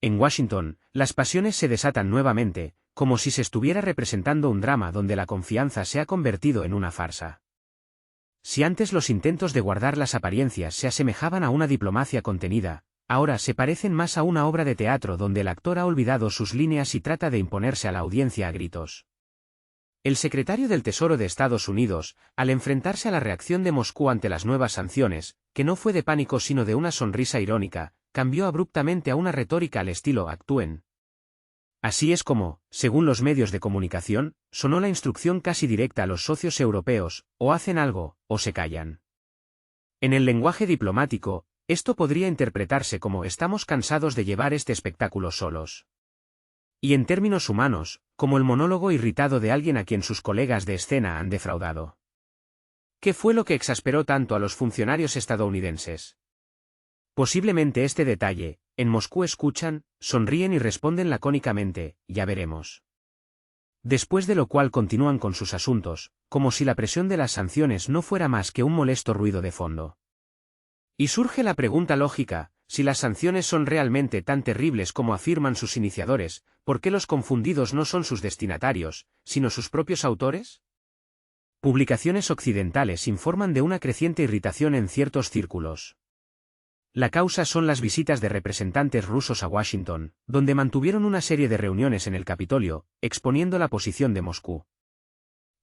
En Washington, las pasiones se desatan nuevamente, como si se estuviera representando un drama donde la confianza se ha convertido en una farsa. Si antes los intentos de guardar las apariencias se asemejaban a una diplomacia contenida, ahora se parecen más a una obra de teatro donde el actor ha olvidado sus líneas y trata de imponerse a la audiencia a gritos. El secretario del Tesoro de Estados Unidos, al enfrentarse a la reacción de Moscú ante las nuevas sanciones, que no fue de pánico sino de una sonrisa irónica, cambió abruptamente a una retórica al estilo "actúen". Así es como, según los medios de comunicación, sonó la instrucción casi directa a los socios europeos: o hacen algo, o se callan. En el lenguaje diplomático, esto podría interpretarse como "estamos cansados de llevar este espectáculo solos". Y en términos humanos, como el monólogo irritado de alguien a quien sus colegas de escena han defraudado. ¿Qué fue lo que exasperó tanto a los funcionarios estadounidenses? Posiblemente este detalle: en Moscú escuchan, sonríen y responden lacónicamente, "ya veremos". Después de lo cual continúan con sus asuntos, como si la presión de las sanciones no fuera más que un molesto ruido de fondo. Y surge la pregunta lógica: si las sanciones son realmente tan terribles como afirman sus iniciadores, ¿por qué los confundidos no son sus destinatarios, sino sus propios autores? Publicaciones occidentales informan de una creciente irritación en ciertos círculos. La causa son las visitas de representantes rusos a Washington, donde mantuvieron una serie de reuniones en el Capitolio, exponiendo la posición de Moscú.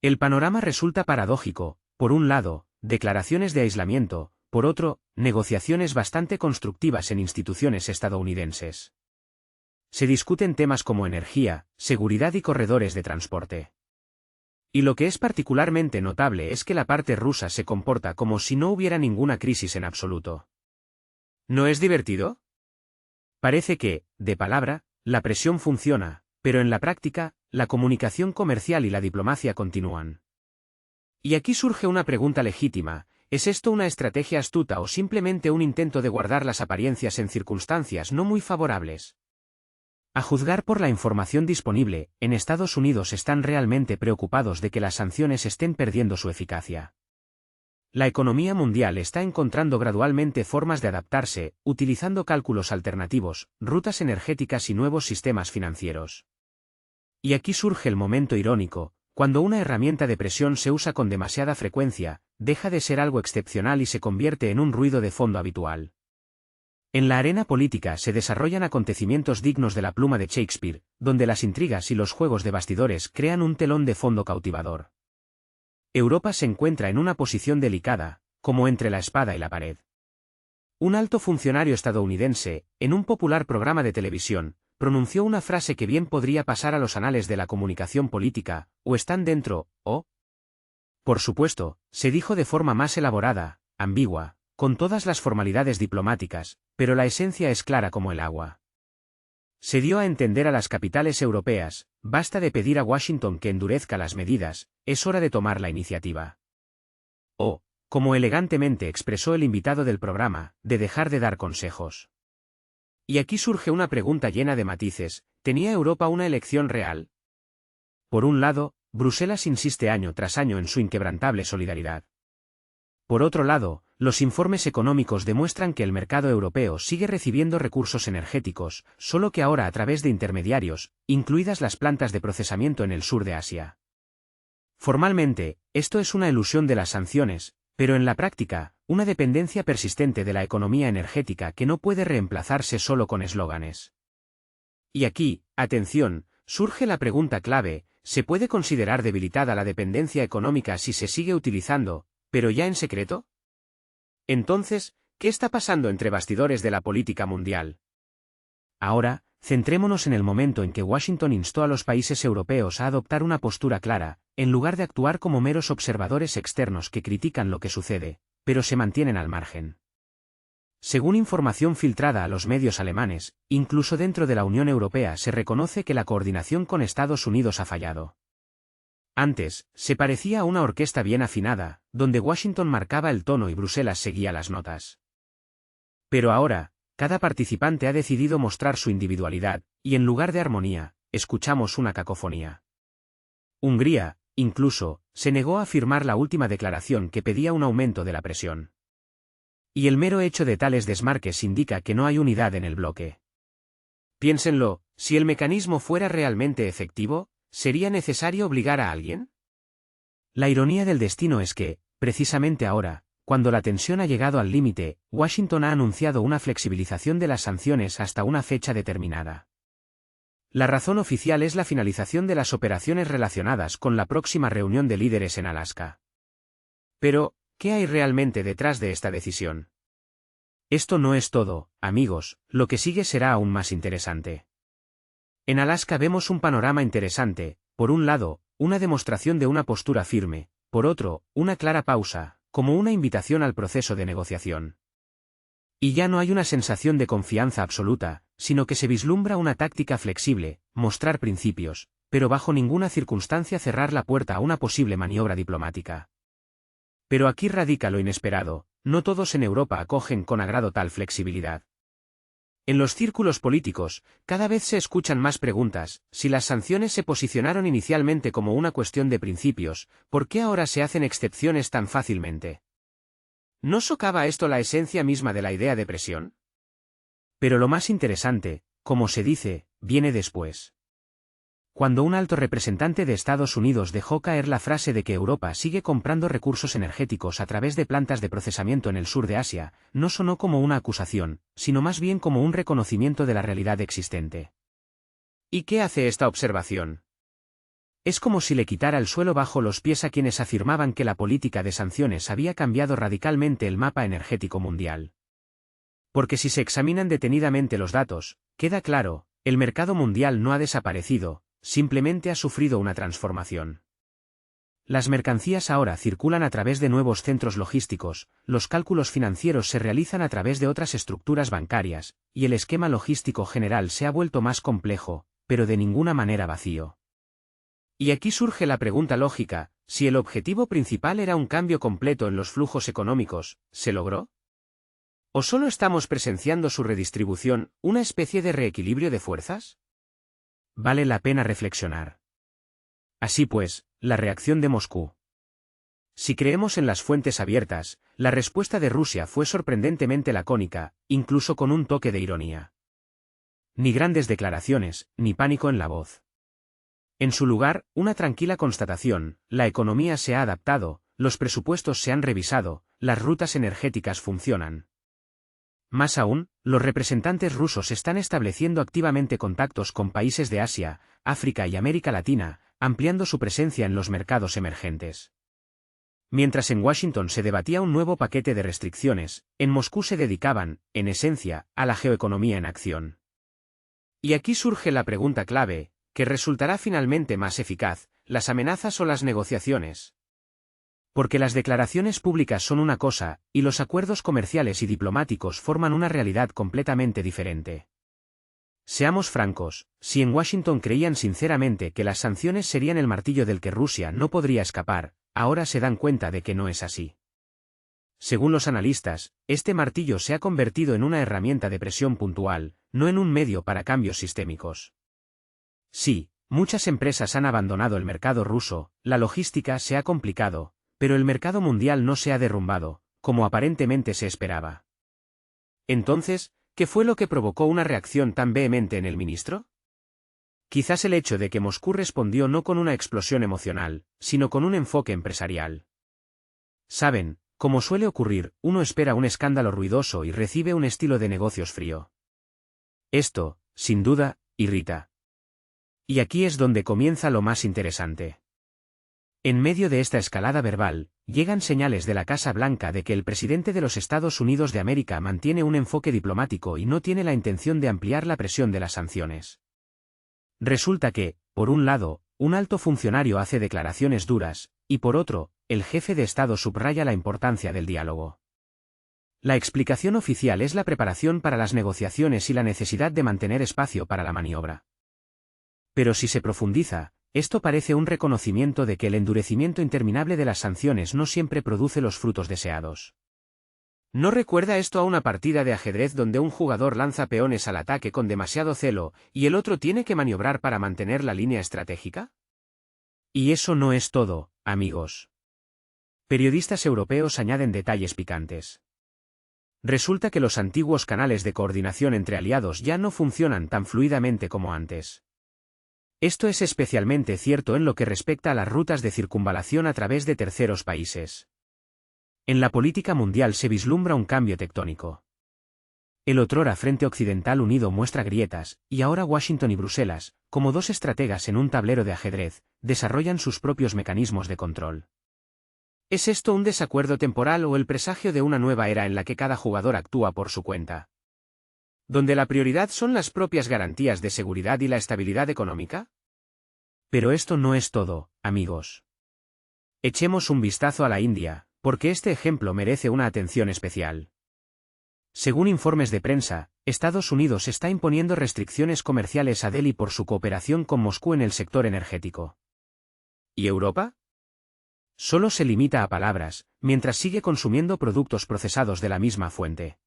El panorama resulta paradójico: por un lado, declaraciones de aislamiento; por otro, negociaciones bastante constructivas en instituciones estadounidenses. Se discuten temas como energía, seguridad y corredores de transporte. Y lo que es particularmente notable es que la parte rusa se comporta como si no hubiera ninguna crisis en absoluto. ¿No es divertido? Parece que, de palabra, la presión funciona, pero en la práctica, la comunicación comercial y la diplomacia continúan. Y aquí surge una pregunta legítima: ¿es esto una estrategia astuta o simplemente un intento de guardar las apariencias en circunstancias no muy favorables? A juzgar por la información disponible, en Estados Unidos están realmente preocupados de que las sanciones estén perdiendo su eficacia. La economía mundial está encontrando gradualmente formas de adaptarse, utilizando cálculos alternativos, rutas energéticas y nuevos sistemas financieros. Y aquí surge el momento irónico: cuando una herramienta de presión se usa con demasiada frecuencia, deja de ser algo excepcional y se convierte en un ruido de fondo habitual. En la arena política se desarrollan acontecimientos dignos de la pluma de Shakespeare, donde las intrigas y los juegos de bastidores crean un telón de fondo cautivador. Europa se encuentra en una posición delicada, como entre la espada y la pared. Un alto funcionario estadounidense, en un popular programa de televisión, pronunció una frase que bien podría pasar a los anales de la comunicación política: o están dentro, o... Por supuesto, se dijo de forma más elaborada, ambigua, con todas las formalidades diplomáticas, pero la esencia es clara como el agua. Se dio a entender a las capitales europeas: basta de pedir a Washington que endurezca las medidas, es hora de tomar la iniciativa. O, como elegantemente expresó el invitado del programa, de dejar de dar consejos. Y aquí surge una pregunta llena de matices: ¿tenía Europa una elección real? Por un lado, Bruselas insiste año tras año en su inquebrantable solidaridad. Por otro lado, los informes económicos demuestran que el mercado europeo sigue recibiendo recursos energéticos, solo que ahora a través de intermediarios, incluidas las plantas de procesamiento en el sur de Asia. Formalmente, esto es una elusión de las sanciones, pero en la práctica, una dependencia persistente de la economía energética que no puede reemplazarse solo con eslóganes. Y aquí, atención, surge la pregunta clave: ¿se puede considerar debilitada la dependencia económica si se sigue utilizando, pero ya en secreto? Entonces, ¿qué está pasando entre bastidores de la política mundial? Ahora, centrémonos en el momento en que Washington instó a los países europeos a adoptar una postura clara, en lugar de actuar como meros observadores externos que critican lo que sucede, pero se mantienen al margen. Según información filtrada a los medios alemanes, incluso dentro de la Unión Europea se reconoce que la coordinación con Estados Unidos ha fallado. Antes, se parecía a una orquesta bien afinada, donde Washington marcaba el tono y Bruselas seguía las notas. Pero ahora, cada participante ha decidido mostrar su individualidad, y en lugar de armonía, escuchamos una cacofonía. Hungría, incluso, se negó a firmar la última declaración que pedía un aumento de la presión. Y el mero hecho de tales desmarques indica que no hay unidad en el bloque. Piénsenlo, si el mecanismo fuera realmente efectivo, ¿sería necesario obligar a alguien? La ironía del destino es que, precisamente ahora, cuando la tensión ha llegado al límite, Washington ha anunciado una flexibilización de las sanciones hasta una fecha determinada. La razón oficial es la finalización de las operaciones relacionadas con la próxima reunión de líderes en Alaska. Pero, ¿qué hay realmente detrás de esta decisión? Esto no es todo, amigos, lo que sigue será aún más interesante. En Alaska vemos un panorama interesante, por un lado, una demostración de una postura firme, por otro, una clara pausa, como una invitación al proceso de negociación. Y ya no hay una sensación de confianza absoluta, sino que se vislumbra una táctica flexible, mostrar principios, pero bajo ninguna circunstancia cerrar la puerta a una posible maniobra diplomática. Pero aquí radica lo inesperado, no todos en Europa acogen con agrado tal flexibilidad. En los círculos políticos, cada vez se escuchan más preguntas: si las sanciones se posicionaron inicialmente como una cuestión de principios, ¿por qué ahora se hacen excepciones tan fácilmente? ¿No socava esto la esencia misma de la idea de presión? Pero lo más interesante, como se dice, viene después. Cuando un alto representante de Estados Unidos dejó caer la frase de que Europa sigue comprando recursos energéticos a través de plantas de procesamiento en el sur de Asia, no sonó como una acusación, sino más bien como un reconocimiento de la realidad existente. ¿Y qué hace esta observación? Es como si le quitara el suelo bajo los pies a quienes afirmaban que la política de sanciones había cambiado radicalmente el mapa energético mundial. Porque si se examinan detenidamente los datos, queda claro, el mercado mundial no ha desaparecido, simplemente ha sufrido una transformación. Las mercancías ahora circulan a través de nuevos centros logísticos, los cálculos financieros se realizan a través de otras estructuras bancarias, y el esquema logístico general se ha vuelto más complejo, pero de ninguna manera vacío. Y aquí surge la pregunta lógica: si el objetivo principal era un cambio completo en los flujos económicos, ¿se logró? ¿O solo estamos presenciando su redistribución, una especie de reequilibrio de fuerzas? Vale la pena reflexionar. Así pues, la reacción de Moscú. Si creemos en las fuentes abiertas, la respuesta de Rusia fue sorprendentemente lacónica, incluso con un toque de ironía. Ni grandes declaraciones, ni pánico en la voz. En su lugar, una tranquila constatación: la economía se ha adaptado, los presupuestos se han revisado, las rutas energéticas funcionan. Más aún, los representantes rusos están estableciendo activamente contactos con países de Asia, África y América Latina, ampliando su presencia en los mercados emergentes. Mientras en Washington se debatía un nuevo paquete de restricciones, en Moscú se dedicaban, en esencia, a la geoeconomía en acción. Y aquí surge la pregunta clave: ¿qué resultará finalmente más eficaz, las amenazas o las negociaciones? Porque las declaraciones públicas son una cosa, y los acuerdos comerciales y diplomáticos forman una realidad completamente diferente. Seamos francos, si en Washington creían sinceramente que las sanciones serían el martillo del que Rusia no podría escapar, ahora se dan cuenta de que no es así. Según los analistas, este martillo se ha convertido en una herramienta de presión puntual, no en un medio para cambios sistémicos. Sí, muchas empresas han abandonado el mercado ruso, la logística se ha complicado, pero el mercado mundial no se ha derrumbado, como aparentemente se esperaba. Entonces, ¿qué fue lo que provocó una reacción tan vehemente en el ministro? Quizás el hecho de que Moscú respondió no con una explosión emocional, sino con un enfoque empresarial. Saben, como suele ocurrir, uno espera un escándalo ruidoso y recibe un estilo de negocios frío. Esto, sin duda, irrita. Y aquí es donde comienza lo más interesante. En medio de esta escalada verbal, llegan señales de la Casa Blanca de que el presidente de los Estados Unidos de América mantiene un enfoque diplomático y no tiene la intención de ampliar la presión de las sanciones. Resulta que, por un lado, un alto funcionario hace declaraciones duras, y por otro, el jefe de Estado subraya la importancia del diálogo. La explicación oficial es la preparación para las negociaciones y la necesidad de mantener espacio para la maniobra. Pero si se profundiza, esto parece un reconocimiento de que el endurecimiento interminable de las sanciones no siempre produce los frutos deseados. ¿No recuerda esto a una partida de ajedrez donde un jugador lanza peones al ataque con demasiado celo, y el otro tiene que maniobrar para mantener la línea estratégica? Y eso no es todo, amigos. Periodistas europeos añaden detalles picantes. Resulta que los antiguos canales de coordinación entre aliados ya no funcionan tan fluidamente como antes. Esto es especialmente cierto en lo que respecta a las rutas de circunvalación a través de terceros países. En la política mundial se vislumbra un cambio tectónico. El otrora Frente Occidental Unido muestra grietas, y ahora Washington y Bruselas, como dos estrategas en un tablero de ajedrez, desarrollan sus propios mecanismos de control. ¿Es esto un desacuerdo temporal o el presagio de una nueva era en la que cada jugador actúa por su cuenta? ¿Donde la prioridad son las propias garantías de seguridad y la estabilidad económica? Pero esto no es todo, amigos. Echemos un vistazo a la India, porque este ejemplo merece una atención especial. Según informes de prensa, Estados Unidos está imponiendo restricciones comerciales a Delhi por su cooperación con Moscú en el sector energético. ¿Y Europa? Solo se limita a palabras, mientras sigue consumiendo productos procesados de la misma fuente.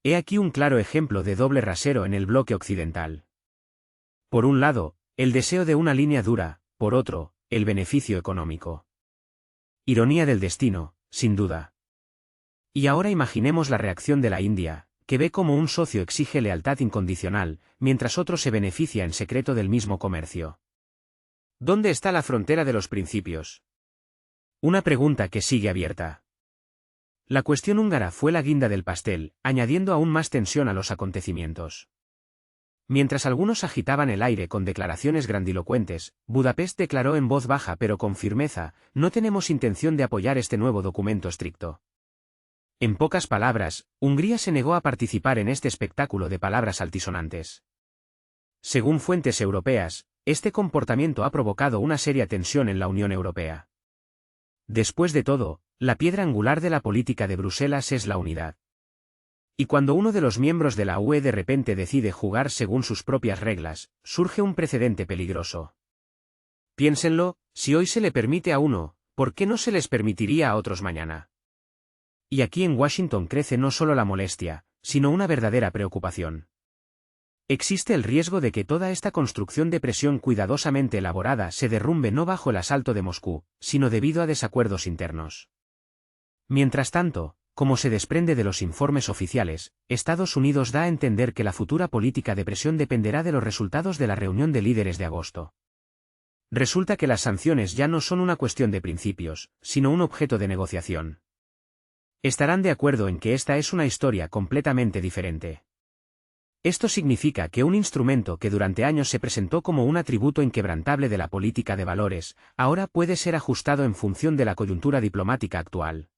He aquí un claro ejemplo de doble rasero en el bloque occidental. Por un lado, el deseo de una línea dura, por otro, el beneficio económico. Ironía del destino, sin duda. Y ahora imaginemos la reacción de la India, que ve cómo un socio exige lealtad incondicional, mientras otro se beneficia en secreto del mismo comercio. ¿Dónde está la frontera de los principios? Una pregunta que sigue abierta. La cuestión húngara fue la guinda del pastel, añadiendo aún más tensión a los acontecimientos. Mientras algunos agitaban el aire con declaraciones grandilocuentes, Budapest declaró en voz baja pero con firmeza: no tenemos intención de apoyar este nuevo documento estricto. En pocas palabras, Hungría se negó a participar en este espectáculo de palabras altisonantes. Según fuentes europeas, este comportamiento ha provocado una seria tensión en la Unión Europea. Después de todo, la piedra angular de la política de Bruselas es la unidad. Y cuando uno de los miembros de la UE de repente decide jugar según sus propias reglas, surge un precedente peligroso. Piénsenlo, si hoy se le permite a uno, ¿por qué no se les permitiría a otros mañana? Y aquí en Washington crece no solo la molestia, sino una verdadera preocupación. Existe el riesgo de que toda esta construcción de presión cuidadosamente elaborada se derrumbe no bajo el asalto de Moscú, sino debido a desacuerdos internos. Mientras tanto, como se desprende de los informes oficiales, Estados Unidos da a entender que la futura política de presión dependerá de los resultados de la reunión de líderes de agosto. Resulta que las sanciones ya no son una cuestión de principios, sino un objeto de negociación. Estarán de acuerdo en que esta es una historia completamente diferente. Esto significa que un instrumento que durante años se presentó como un atributo inquebrantable de la política de valores, ahora puede ser ajustado en función de la coyuntura diplomática actual.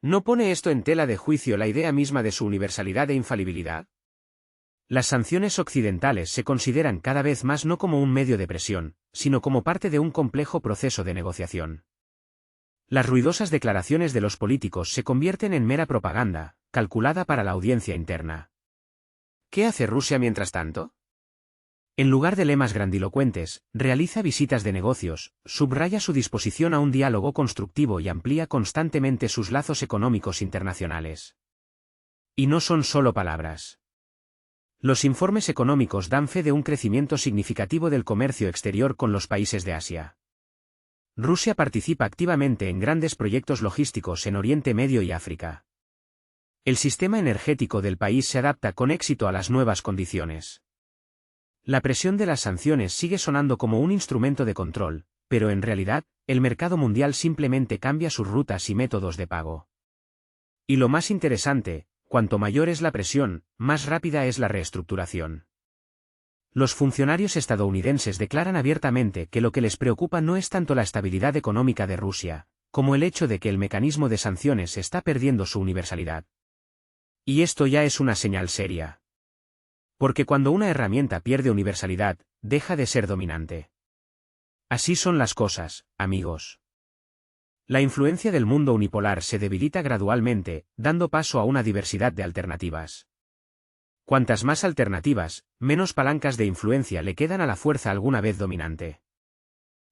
¿No pone esto en tela de juicio la idea misma de su universalidad e infalibilidad? Las sanciones occidentales se consideran cada vez más no como un medio de presión, sino como parte de un complejo proceso de negociación. Las ruidosas declaraciones de los políticos se convierten en mera propaganda, calculada para la audiencia interna. ¿Qué hace Rusia mientras tanto? En lugar de lemas grandilocuentes, realiza visitas de negocios, subraya su disposición a un diálogo constructivo y amplía constantemente sus lazos económicos internacionales. Y no son solo palabras. Los informes económicos dan fe de un crecimiento significativo del comercio exterior con los países de Asia. Rusia participa activamente en grandes proyectos logísticos en Oriente Medio y África. El sistema energético del país se adapta con éxito a las nuevas condiciones. La presión de las sanciones sigue sonando como un instrumento de control, pero en realidad, el mercado mundial simplemente cambia sus rutas y métodos de pago. Y lo más interesante, cuanto mayor es la presión, más rápida es la reestructuración. Los funcionarios estadounidenses declaran abiertamente que lo que les preocupa no es tanto la estabilidad económica de Rusia, como el hecho de que el mecanismo de sanciones está perdiendo su universalidad. Y esto ya es una señal seria. Porque cuando una herramienta pierde universalidad, deja de ser dominante. Así son las cosas, amigos. La influencia del mundo unipolar se debilita gradualmente, dando paso a una diversidad de alternativas. Cuantas más alternativas, menos palancas de influencia le quedan a la fuerza alguna vez dominante.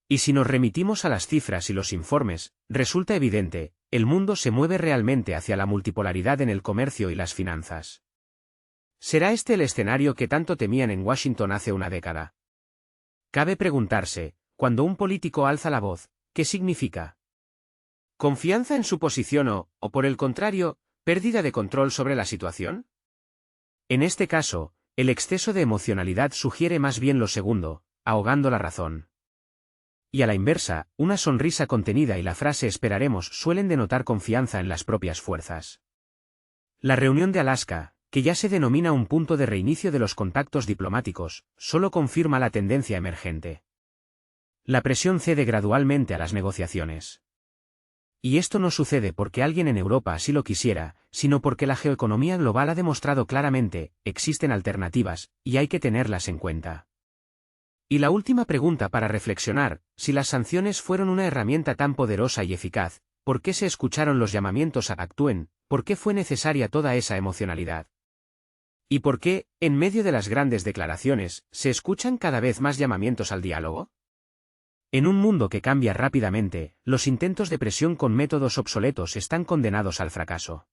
Y si nos remitimos a las cifras y los informes, resulta evidente, el mundo se mueve realmente hacia la multipolaridad en el comercio y las finanzas. ¿Será este el escenario que tanto temían en Washington hace una década? Cabe preguntarse, cuando un político alza la voz, ¿qué significa? ¿Confianza en su posición o por el contrario, ¿Pérdida de control sobre la situación? En este caso, el exceso de emocionalidad sugiere más bien lo segundo, ahogando la razón. Y a la inversa, una sonrisa contenida y la frase esperaremos suelen denotar confianza en las propias fuerzas. La reunión de Alaska, que ya se denomina un punto de reinicio de los contactos diplomáticos, solo confirma la tendencia emergente. La presión cede gradualmente a las negociaciones. Y esto no sucede porque alguien en Europa así lo quisiera, sino porque la geoeconomía global ha demostrado claramente, existen alternativas, y hay que tenerlas en cuenta. Y la última pregunta para reflexionar, si las sanciones fueron una herramienta tan poderosa y eficaz, ¿por qué se escucharon los llamamientos a actúen? ¿Por qué fue necesaria toda esa emocionalidad? ¿Y por qué, en medio de las grandes declaraciones, se escuchan cada vez más llamamientos al diálogo? En un mundo que cambia rápidamente, los intentos de presión con métodos obsoletos están condenados al fracaso.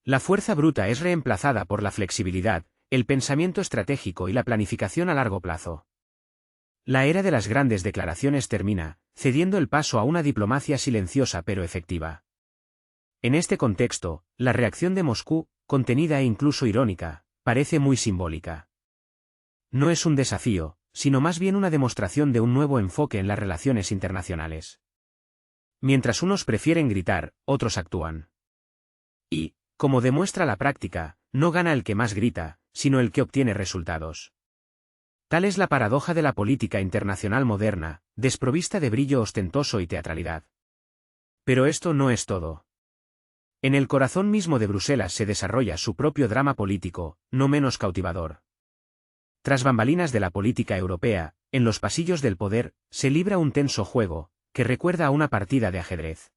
La fuerza bruta es reemplazada por la flexibilidad, el pensamiento estratégico y la planificación a largo plazo. La era de las grandes declaraciones termina, cediendo el paso a una diplomacia silenciosa pero efectiva. En este contexto, la reacción de Moscú, contenida e incluso irónica, parece muy simbólica. No es un desafío, sino más bien una demostración de un nuevo enfoque en las relaciones internacionales. Mientras unos prefieren gritar, otros actúan. Y, como demuestra la práctica, no gana el que más grita, sino el que obtiene resultados. Tal es la paradoja de la política internacional moderna, desprovista de brillo ostentoso y teatralidad. Pero esto no es todo. En el corazón mismo de Bruselas se desarrolla su propio drama político, no menos cautivador. Tras bambalinas de la política europea, en los pasillos del poder, se libra un tenso juego, que recuerda a una partida de ajedrez.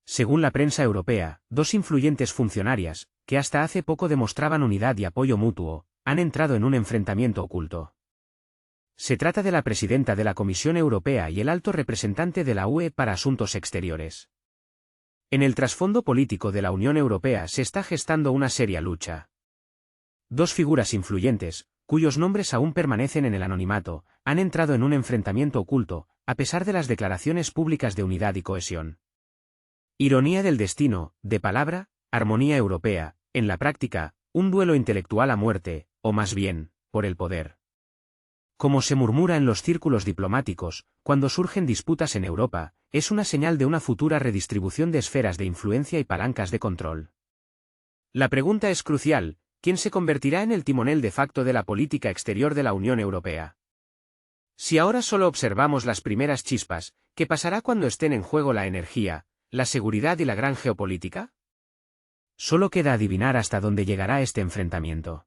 Según la prensa europea, dos influyentes funcionarias, que hasta hace poco demostraban unidad y apoyo mutuo, han entrado en un enfrentamiento oculto. Se trata de la presidenta de la Comisión Europea y el alto representante de la UE para Asuntos Exteriores. En el trasfondo político de la Unión Europea se está gestando una seria lucha. Dos figuras influyentes, cuyos nombres aún permanecen en el anonimato, han entrado en un enfrentamiento oculto, a pesar de las declaraciones públicas de unidad y cohesión. Ironía del destino, de palabra, armonía europea, en la práctica, un duelo intelectual a muerte, o más bien, por el poder. Como se murmura en los círculos diplomáticos, cuando surgen disputas en Europa, es una señal de una futura redistribución de esferas de influencia y palancas de control. La pregunta es crucial: ¿quién se convertirá en el timonel de facto de la política exterior de la Unión Europea? Si ahora solo observamos las primeras chispas, ¿qué pasará cuando estén en juego la energía, la seguridad y la gran geopolítica? Solo queda adivinar hasta dónde llegará este enfrentamiento.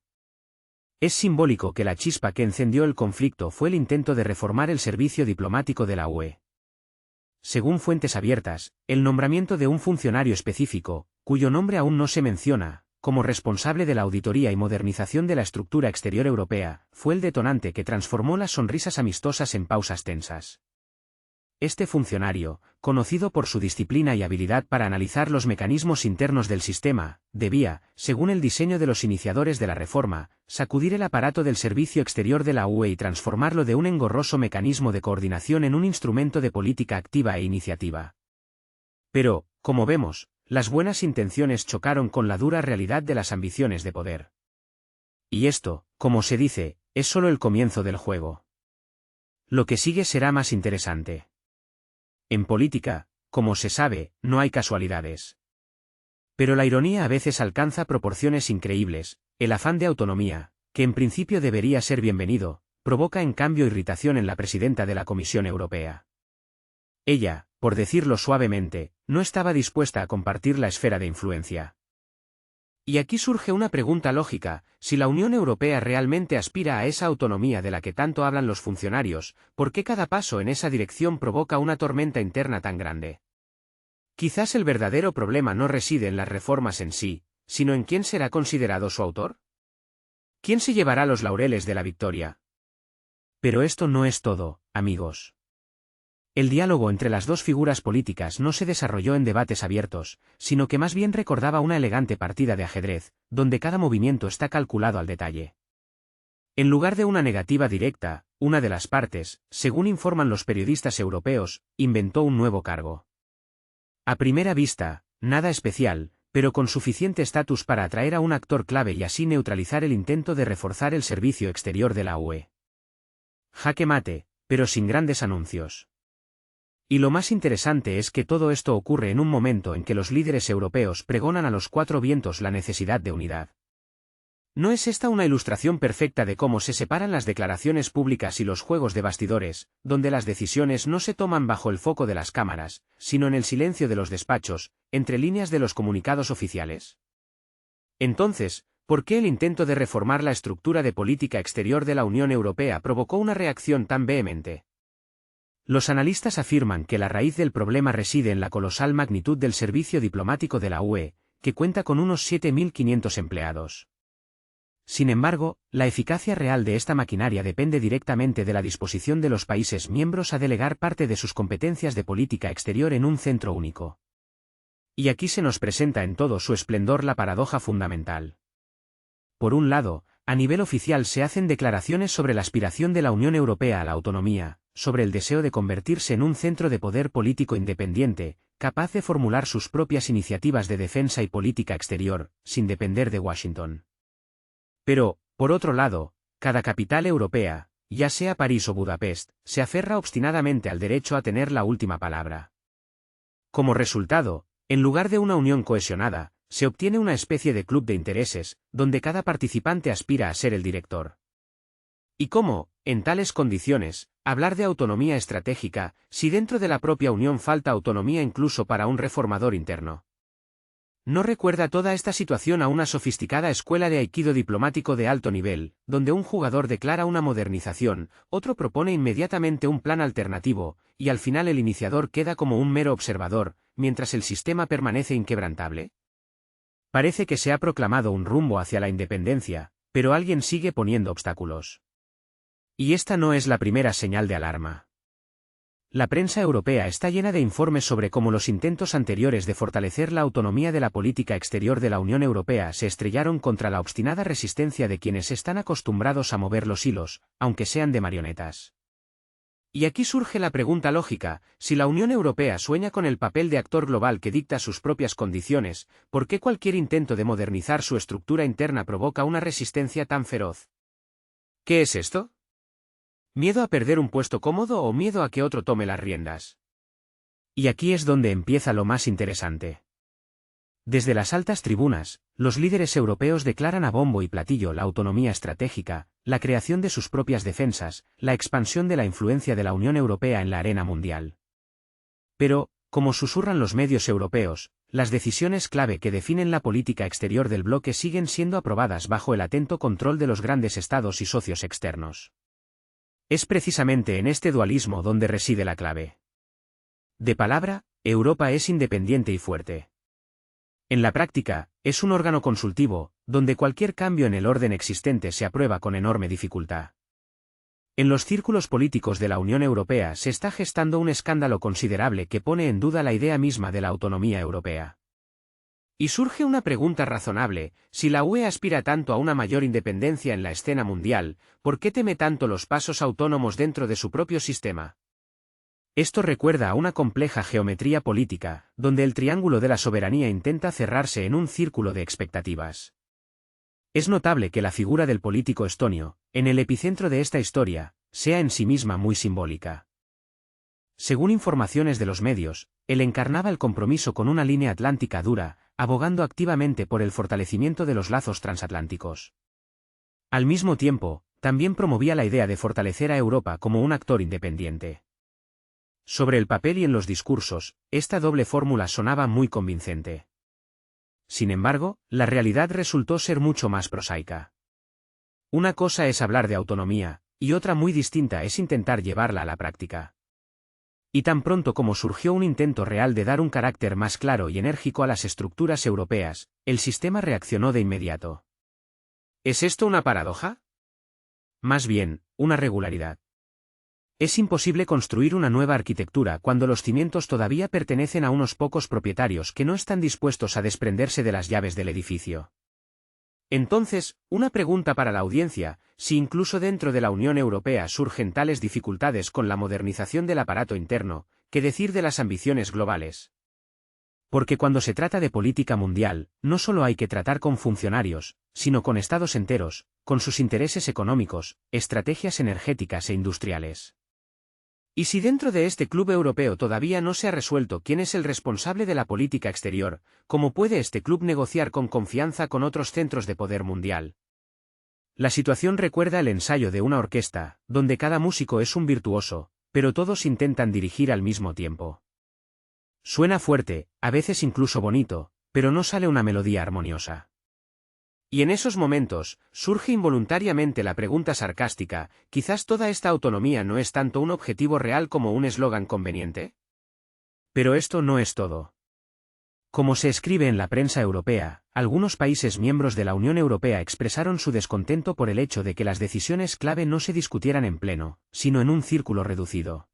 Es simbólico que la chispa que encendió el conflicto fue el intento de reformar el servicio diplomático de la UE. Según fuentes abiertas, el nombramiento de un funcionario específico, cuyo nombre aún no se menciona, como responsable de la auditoría y modernización de la estructura exterior europea, fue el detonante que transformó las sonrisas amistosas en pausas tensas. Este funcionario, conocido por su disciplina y habilidad para analizar los mecanismos internos del sistema, debía, según el diseño de los iniciadores de la reforma, sacudir el aparato del servicio exterior de la UE y transformarlo de un engorroso mecanismo de coordinación en un instrumento de política activa e iniciativa. Pero, como vemos, las buenas intenciones chocaron con la dura realidad de las ambiciones de poder. Y esto, como se dice, es solo el comienzo del juego. Lo que sigue será más interesante. En política, como se sabe, no hay casualidades. Pero la ironía a veces alcanza proporciones increíbles. El afán de autonomía, que en principio debería ser bienvenido, provoca en cambio irritación en la presidenta de la Comisión Europea. Ella, por decirlo suavemente, no estaba dispuesta a compartir la esfera de influencia. Y aquí surge una pregunta lógica: si la Unión Europea realmente aspira a esa autonomía de la que tanto hablan los funcionarios, ¿por qué cada paso en esa dirección provoca una tormenta interna tan grande? Quizás el verdadero problema no reside en las reformas en sí, sino en quién será considerado su autor. ¿Quién se llevará los laureles de la victoria? Pero esto no es todo, amigos. El diálogo entre las dos figuras políticas no se desarrolló en debates abiertos, sino que más bien recordaba una elegante partida de ajedrez, donde cada movimiento está calculado al detalle. En lugar de una negativa directa, una de las partes, según informan los periodistas europeos, inventó un nuevo cargo. A primera vista, nada especial, pero con suficiente estatus para atraer a un actor clave y así neutralizar el intento de reforzar el servicio exterior de la UE. Jaque mate, pero sin grandes anuncios. Y lo más interesante es que todo esto ocurre en un momento en que los líderes europeos pregonan a los cuatro vientos la necesidad de unidad. ¿No es esta una ilustración perfecta de cómo se separan las declaraciones públicas y los juegos de bastidores, donde las decisiones no se toman bajo el foco de las cámaras, sino en el silencio de los despachos, entre líneas de los comunicados oficiales? Entonces, ¿por qué el intento de reformar la estructura de política exterior de la Unión Europea provocó una reacción tan vehemente? Los analistas afirman que la raíz del problema reside en la colosal magnitud del servicio diplomático de la UE, que cuenta con unos 7.500 empleados. Sin embargo, la eficacia real de esta maquinaria depende directamente de la disposición de los países miembros a delegar parte de sus competencias de política exterior en un centro único. Y aquí se nos presenta en todo su esplendor la paradoja fundamental. Por un lado, a nivel oficial se hacen declaraciones sobre la aspiración de la Unión Europea a la autonomía, sobre el deseo de convertirse en un centro de poder político independiente, capaz de formular sus propias iniciativas de defensa y política exterior, sin depender de Washington. Pero, por otro lado, cada capital europea, ya sea París o Budapest, se aferra obstinadamente al derecho a tener la última palabra. Como resultado, en lugar de una unión cohesionada, se obtiene una especie de club de intereses, donde cada participante aspira a ser el director. ¿Y cómo, en tales condiciones, hablar de autonomía estratégica, si dentro de la propia Unión falta autonomía incluso para un reformador interno? ¿No recuerda toda esta situación a una sofisticada escuela de aikido diplomático de alto nivel, donde un jugador declara una modernización, otro propone inmediatamente un plan alternativo, y al final el iniciador queda como un mero observador, mientras el sistema permanece inquebrantable? Parece que se ha proclamado un rumbo hacia la independencia, pero alguien sigue poniendo obstáculos. Y esta no es la primera señal de alarma. La prensa europea está llena de informes sobre cómo los intentos anteriores de fortalecer la autonomía de la política exterior de la Unión Europea se estrellaron contra la obstinada resistencia de quienes están acostumbrados a mover los hilos, aunque sean de marionetas. Y aquí surge la pregunta lógica: si la Unión Europea sueña con el papel de actor global que dicta sus propias condiciones, ¿por qué cualquier intento de modernizar su estructura interna provoca una resistencia tan feroz? ¿Qué es esto? ¿Miedo a perder un puesto cómodo o miedo a que otro tome las riendas? Y aquí es donde empieza lo más interesante. Desde las altas tribunas, los líderes europeos declaran a bombo y platillo la autonomía estratégica, la creación de sus propias defensas, la expansión de la influencia de la Unión Europea en la arena mundial. Pero, como susurran los medios europeos, las decisiones clave que definen la política exterior del bloque siguen siendo aprobadas bajo el atento control de los grandes estados y socios externos. Es precisamente en este dualismo donde reside la clave. De palabra, Europa es independiente y fuerte. En la práctica, es un órgano consultivo, donde cualquier cambio en el orden existente se aprueba con enorme dificultad. En los círculos políticos de la Unión Europea se está gestando un escándalo considerable que pone en duda la idea misma de la autonomía europea. Y surge una pregunta razonable: si la UE aspira tanto a una mayor independencia en la escena mundial, ¿por qué teme tanto los pasos autónomos dentro de su propio sistema? Esto recuerda a una compleja geometría política, donde el triángulo de la soberanía intenta cerrarse en un círculo de expectativas. Es notable que la figura del político estonio, en el epicentro de esta historia, sea en sí misma muy simbólica. Según informaciones de los medios, él encarnaba el compromiso con una línea atlántica dura, abogando activamente por el fortalecimiento de los lazos transatlánticos. Al mismo tiempo, también promovía la idea de fortalecer a Europa como un actor independiente. Sobre el papel y en los discursos, esta doble fórmula sonaba muy convincente. Sin embargo, la realidad resultó ser mucho más prosaica. Una cosa es hablar de autonomía, y otra muy distinta es intentar llevarla a la práctica. Y tan pronto como surgió un intento real de dar un carácter más claro y enérgico a las estructuras europeas, el sistema reaccionó de inmediato. ¿Es esto una paradoja? Más bien, una regularidad. Es imposible construir una nueva arquitectura cuando los cimientos todavía pertenecen a unos pocos propietarios que no están dispuestos a desprenderse de las llaves del edificio. Entonces, una pregunta para la audiencia: si incluso dentro de la Unión Europea surgen tales dificultades con la modernización del aparato interno, ¿qué decir de las ambiciones globales? Porque cuando se trata de política mundial, no solo hay que tratar con funcionarios, sino con estados enteros, con sus intereses económicos, estrategias energéticas e industriales. Y si dentro de este club europeo todavía no se ha resuelto quién es el responsable de la política exterior, ¿cómo puede este club negociar con confianza con otros centros de poder mundial? La situación recuerda el ensayo de una orquesta, donde cada músico es un virtuoso, pero todos intentan dirigir al mismo tiempo. Suena fuerte, a veces incluso bonito, pero no sale una melodía armoniosa. Y en esos momentos, surge involuntariamente la pregunta sarcástica, ¿quizás toda esta autonomía no es tanto un objetivo real como un eslogan conveniente? Pero esto no es todo. Como se escribe en la prensa europea, algunos países miembros de la Unión Europea expresaron su descontento por el hecho de que las decisiones clave no se discutieran en pleno, sino en un círculo reducido.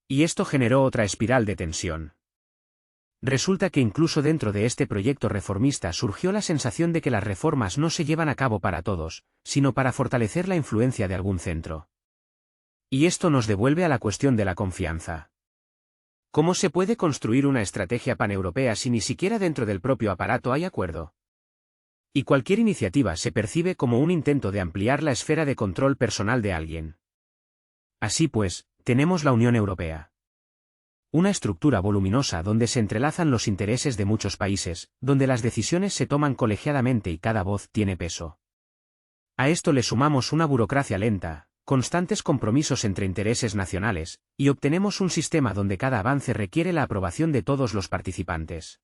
Y esto generó otra espiral de tensión. Resulta que incluso dentro de este proyecto reformista surgió la sensación de que las reformas no se llevan a cabo para todos, sino para fortalecer la influencia de algún centro. Y esto nos devuelve a la cuestión de la confianza. ¿Cómo se puede construir una estrategia paneuropea si ni siquiera dentro del propio aparato hay acuerdo? Y cualquier iniciativa se percibe como un intento de ampliar la esfera de control personal de alguien. Así pues, tenemos la Unión Europea. Una estructura voluminosa donde se entrelazan los intereses de muchos países, donde las decisiones se toman colegiadamente y cada voz tiene peso. A esto le sumamos una burocracia lenta, constantes compromisos entre intereses nacionales, y obtenemos un sistema donde cada avance requiere la aprobación de todos los participantes.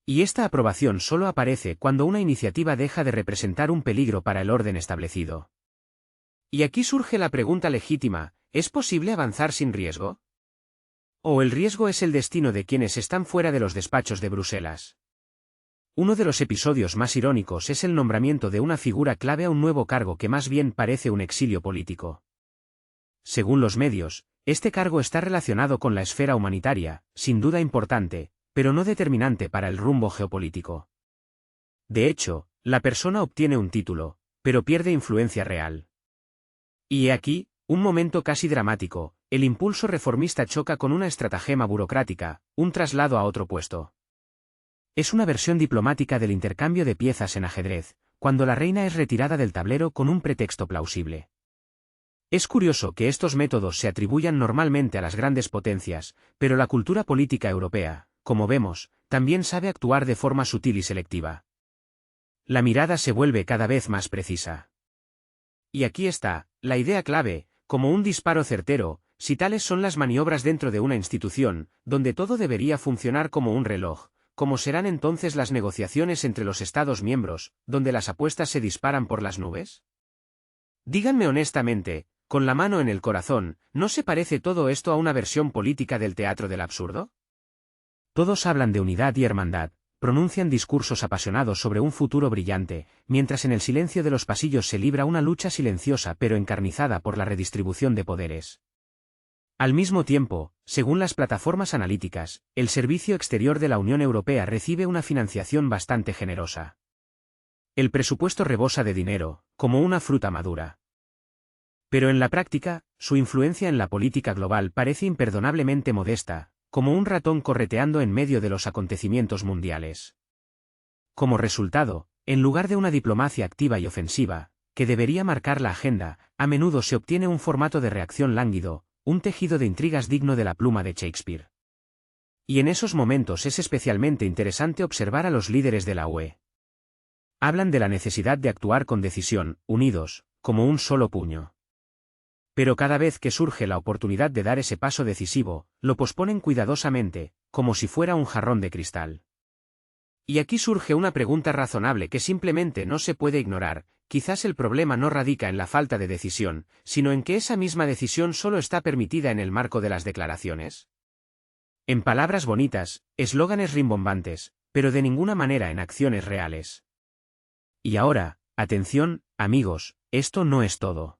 Y esta aprobación solo aparece cuando una iniciativa deja de representar un peligro para el orden establecido. Y aquí surge la pregunta legítima, ¿es posible avanzar sin riesgo? ¿O el riesgo es el destino de quienes están fuera de los despachos de Bruselas? Uno de los episodios más irónicos es el nombramiento de una figura clave a un nuevo cargo que más bien parece un exilio político. Según los medios, este cargo está relacionado con la esfera humanitaria, sin duda importante, pero no determinante para el rumbo geopolítico. De hecho, la persona obtiene un título, pero pierde influencia real. Y he aquí, un momento casi dramático, el impulso reformista choca con una estratagema burocrática, un traslado a otro puesto. Es una versión diplomática del intercambio de piezas en ajedrez, cuando la reina es retirada del tablero con un pretexto plausible. Es curioso que estos métodos se atribuyan normalmente a las grandes potencias, pero la cultura política europea, como vemos, también sabe actuar de forma sutil y selectiva. La mirada se vuelve cada vez más precisa. Y aquí está, la idea clave, como un disparo certero, si tales son las maniobras dentro de una institución, donde todo debería funcionar como un reloj, ¿cómo serán entonces las negociaciones entre los Estados miembros, donde las apuestas se disparan por las nubes? Díganme honestamente, con la mano en el corazón, ¿no se parece todo esto a una versión política del teatro del absurdo? Todos hablan de unidad y hermandad, pronuncian discursos apasionados sobre un futuro brillante, mientras en el silencio de los pasillos se libra una lucha silenciosa pero encarnizada por la redistribución de poderes. Al mismo tiempo, según las plataformas analíticas, el Servicio Exterior de la Unión Europea recibe una financiación bastante generosa. El presupuesto rebosa de dinero, como una fruta madura. Pero en la práctica, su influencia en la política global parece imperdonablemente modesta, como un ratón correteando en medio de los acontecimientos mundiales. Como resultado, en lugar de una diplomacia activa y ofensiva, que debería marcar la agenda, a menudo se obtiene un formato de reacción lánguido, un tejido de intrigas digno de la pluma de Shakespeare. Y en esos momentos es especialmente interesante observar a los líderes de la UE. Hablan de la necesidad de actuar con decisión, unidos, como un solo puño. Pero cada vez que surge la oportunidad de dar ese paso decisivo, lo posponen cuidadosamente, como si fuera un jarrón de cristal. Y aquí surge una pregunta razonable que simplemente no se puede ignorar. Quizás el problema no radica en la falta de decisión, sino en que esa misma decisión solo está permitida en el marco de las declaraciones. En palabras bonitas, eslóganes rimbombantes, pero de ninguna manera en acciones reales. Y ahora, atención, amigos, esto no es todo.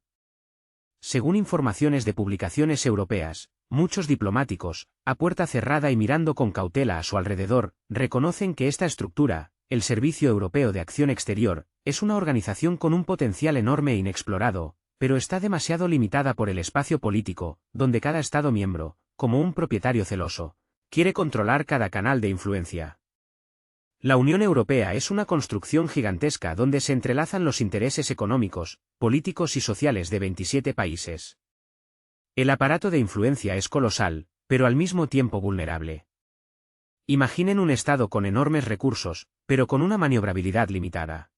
Según informaciones de publicaciones europeas, muchos diplomáticos, a puerta cerrada y mirando con cautela a su alrededor, reconocen que esta estructura, el Servicio Europeo de Acción Exterior, es una organización con un potencial enorme e inexplorado, pero está demasiado limitada por el espacio político, donde cada Estado miembro, como un propietario celoso, quiere controlar cada canal de influencia. La Unión Europea es una construcción gigantesca donde se entrelazan los intereses económicos, políticos y sociales de 27 países. El aparato de influencia es colosal, pero al mismo tiempo vulnerable. Imaginen un Estado con enormes recursos, pero con una maniobrabilidad limitada.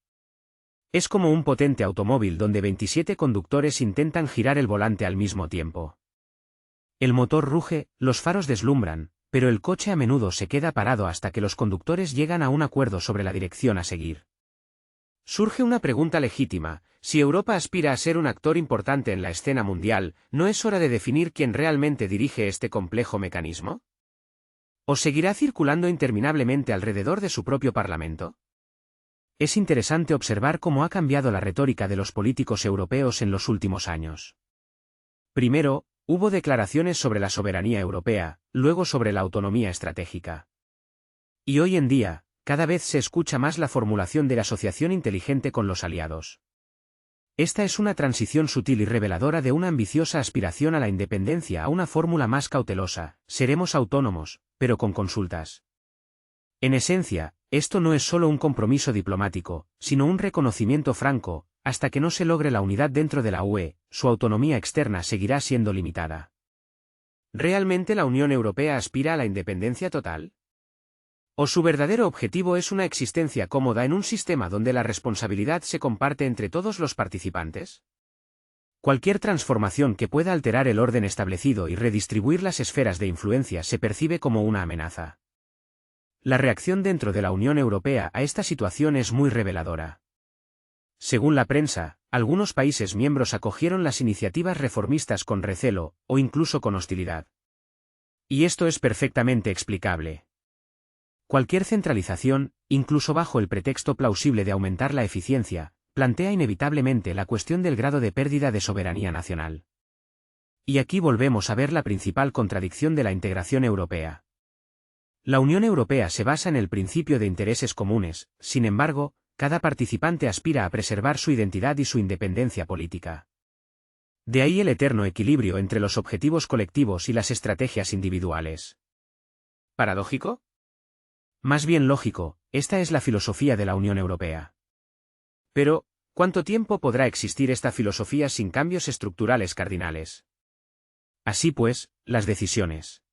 Es como un potente automóvil donde 27 conductores intentan girar el volante al mismo tiempo. El motor ruge, los faros deslumbran, pero el coche a menudo se queda parado hasta que los conductores llegan a un acuerdo sobre la dirección a seguir. Surge una pregunta legítima: si Europa aspira a ser un actor importante en la escena mundial, ¿no es hora de definir quién realmente dirige este complejo mecanismo? ¿O seguirá circulando interminablemente alrededor de su propio Parlamento? Es interesante observar cómo ha cambiado la retórica de los políticos europeos en los últimos años. Primero, hubo declaraciones sobre la soberanía europea, luego sobre la autonomía estratégica. Y hoy en día, cada vez se escucha más la formulación de la asociación inteligente con los aliados. Esta es una transición sutil y reveladora de una ambiciosa aspiración a la independencia a una fórmula más cautelosa: seremos autónomos, pero con consultas. En esencia, esto no es solo un compromiso diplomático, sino un reconocimiento franco: hasta que no se logre la unidad dentro de la UE, su autonomía externa seguirá siendo limitada. ¿Realmente la Unión Europea aspira a la independencia total? ¿O su verdadero objetivo es una existencia cómoda en un sistema donde la responsabilidad se comparte entre todos los participantes? Cualquier transformación que pueda alterar el orden establecido y redistribuir las esferas de influencia se percibe como una amenaza. La reacción dentro de la Unión Europea a esta situación es muy reveladora. Según la prensa, algunos países miembros acogieron las iniciativas reformistas con recelo, o incluso con hostilidad. Y esto es perfectamente explicable. Cualquier centralización, incluso bajo el pretexto plausible de aumentar la eficiencia, plantea inevitablemente la cuestión del grado de pérdida de soberanía nacional. Y aquí volvemos a ver la principal contradicción de la integración europea. La Unión Europea se basa en el principio de intereses comunes, sin embargo, cada participante aspira a preservar su identidad y su independencia política. De ahí el eterno equilibrio entre los objetivos colectivos y las estrategias individuales. ¿Paradójico? Más bien lógico, esta es la filosofía de la Unión Europea. Pero, ¿cuánto tiempo podrá existir esta filosofía sin cambios estructurales cardinales? Así pues, las decisiones.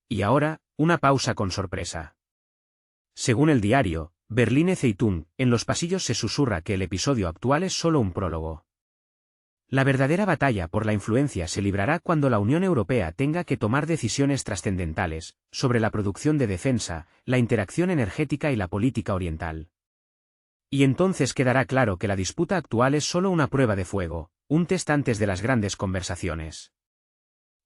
Y ahora, una pausa con sorpresa. Según el diario Berliner Zeitung, en los pasillos se susurra que el episodio actual es solo un prólogo. La verdadera batalla por la influencia se librará cuando la Unión Europea tenga que tomar decisiones trascendentales sobre la producción de defensa, la interacción energética y la política oriental. Y entonces quedará claro que la disputa actual es solo una prueba de fuego, un test antes de las grandes conversaciones.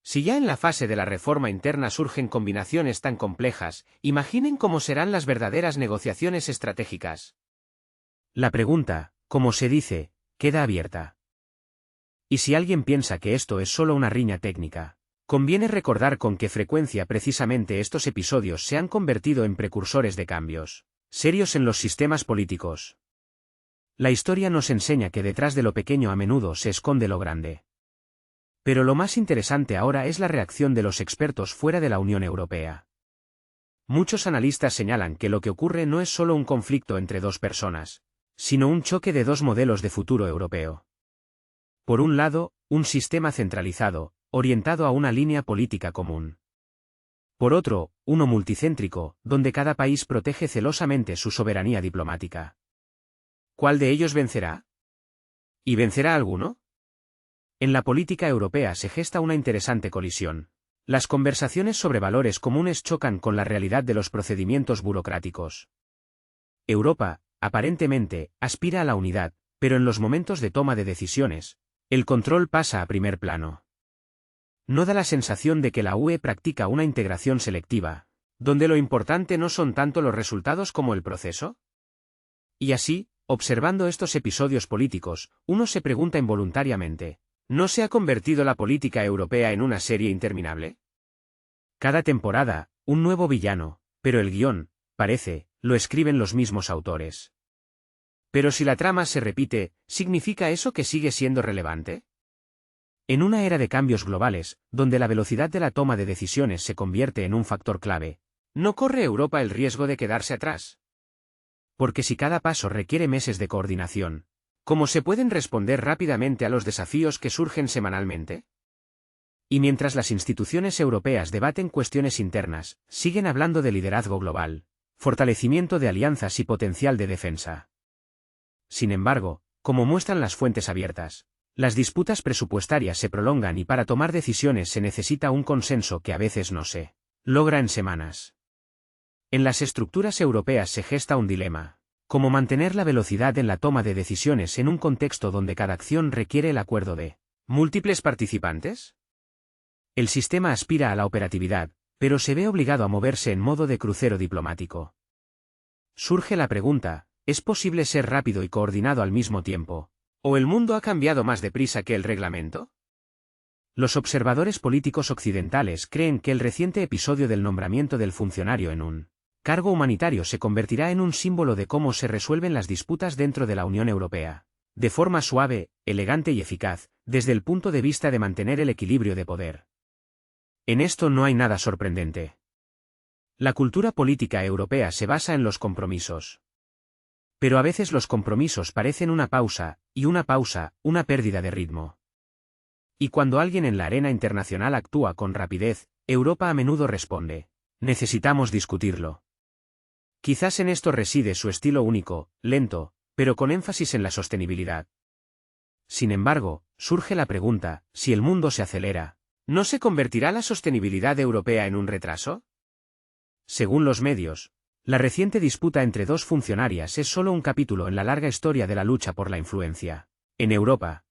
Si ya en la fase de la reforma interna surgen combinaciones tan complejas, imaginen cómo serán las verdaderas negociaciones estratégicas. La pregunta, como se dice, queda abierta. Y si alguien piensa que esto es solo una riña técnica, conviene recordar con qué frecuencia precisamente estos episodios se han convertido en precursores de cambios serios en los sistemas políticos. La historia nos enseña que detrás de lo pequeño a menudo se esconde lo grande. Pero lo más interesante ahora es la reacción de los expertos fuera de la Unión Europea. Muchos analistas señalan que lo que ocurre no es solo un conflicto entre dos personas, sino un choque de dos modelos de futuro europeo. Por un lado, un sistema centralizado, orientado a una línea política común. Por otro, uno multicéntrico, donde cada país protege celosamente su soberanía diplomática. ¿Cuál de ellos vencerá? ¿Y vencerá alguno? En la política europea se gesta una interesante colisión. Las conversaciones sobre valores comunes chocan con la realidad de los procedimientos burocráticos. Europa, aparentemente, aspira a la unidad, pero en los momentos de toma de decisiones, el control pasa a primer plano. ¿No da la sensación de que la UE practica una integración selectiva, donde lo importante no son tanto los resultados como el proceso? Y así, observando estos episodios políticos, uno se pregunta involuntariamente, ¿no se ha convertido la política europea en una serie interminable? Cada temporada, un nuevo villano, pero el guión, parece, lo escriben los mismos autores. Pero si la trama se repite, ¿significa eso que sigue siendo relevante? En una era de cambios globales, donde la velocidad de la toma de decisiones se convierte en un factor clave, ¿no corre Europa el riesgo de quedarse atrás? Porque si cada paso requiere meses de coordinación, ¿cómo se pueden responder rápidamente a los desafíos que surgen semanalmente? Y mientras las instituciones europeas debaten cuestiones internas, siguen hablando de liderazgo global, fortalecimiento de alianzas y potencial de defensa. Sin embargo, como muestran las fuentes abiertas, las disputas presupuestarias se prolongan y para tomar decisiones se necesita un consenso que a veces no se logra en semanas. En las estructuras europeas se gesta un dilema: cómo mantener la velocidad en la toma de decisiones en un contexto donde cada acción requiere el acuerdo de múltiples participantes. El sistema aspira a la operatividad, pero se ve obligado a moverse en modo de crucero diplomático. Surge la pregunta: ¿es posible ser rápido y coordinado al mismo tiempo? ¿O el mundo ha cambiado más deprisa que el reglamento? Los observadores políticos occidentales creen que el reciente episodio del nombramiento del funcionario en un cargo humanitario se convertirá en un símbolo de cómo se resuelven las disputas dentro de la Unión Europea, de forma suave, elegante y eficaz, desde el punto de vista de mantener el equilibrio de poder. En esto no hay nada sorprendente. La cultura política europea se basa en los compromisos. Pero a veces los compromisos parecen una pausa, y una pausa, una pérdida de ritmo. Y cuando alguien en la arena internacional actúa con rapidez, Europa a menudo responde: necesitamos discutirlo. Quizás en esto reside su estilo único, lento, pero con énfasis en la sostenibilidad. Sin embargo, surge la pregunta: si el mundo se acelera, ¿no se convertirá la sostenibilidad europea en un retraso? Según los medios, la reciente disputa entre dos funcionarias es solo un capítulo en la larga historia de la lucha por la influencia en Europa.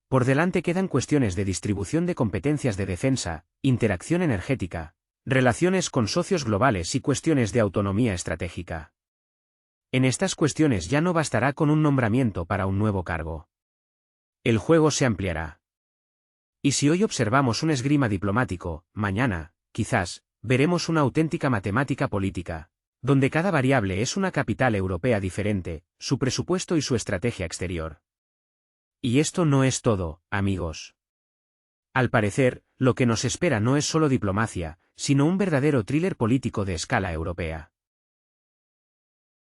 Por delante quedan cuestiones de distribución de competencias de defensa, interacción energética, relaciones con socios globales y cuestiones de autonomía estratégica. En estas cuestiones ya no bastará con un nombramiento para un nuevo cargo. El juego se ampliará. Y si hoy observamos un esgrima diplomático, mañana, quizás, veremos una auténtica matemática política, donde cada variable es una capital europea diferente, su presupuesto y su estrategia exterior. Y esto no es todo, amigos. Al parecer, lo que nos espera no es solo diplomacia, sino un verdadero thriller político de escala europea.